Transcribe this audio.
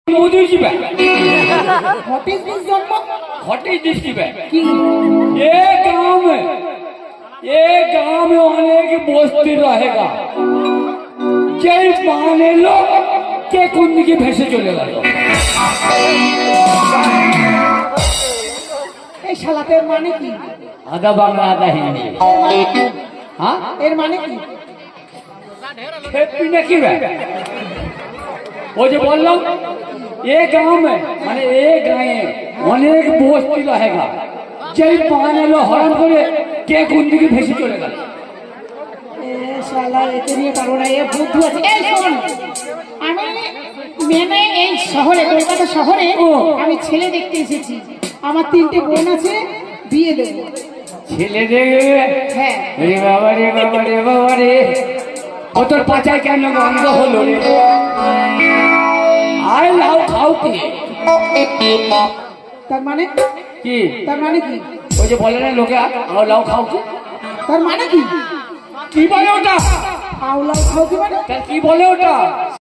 मोदी जी बे what is this जन्म what is this की बे की ये गांव में अनेक बस्ती रहेगा जय पाने लोग के कुंड की भैंसे चले गए এই শালাতের মানে কি आधा बांग्ला आधा हिंदी हाँ এর মানে কি खेत पीने की बे वो जो बोल रहा हूँ ये गांव में माने ये गाँव अनेक बस्ती रहेगा जय पाने लोग हरण करे के कुंड की भैंसे चले गए এ শালা একে নিয়ে পারবো না এ বুদ্ধু আছে এই শোন আমি মেনে এই শহরে কলকাতা শহরে আমি ছেলে দেখতে এসেছি আমার 3টে বোন আছে বিয়ে দেব ছেলে দেখবে হ্যাঁ রে বাবা রে বাবা রে বাবা রে ও তোর পাচায় কেন বন্ধ হলো রে আয় লাউ খাও কি তার মানে কি তার মানে কি ওই যে বলে না লোকে আও লাউ খাও কি তার মানে কি কি বলে ওটা আউলাও খাও কি মানে তার কি বলে ওটা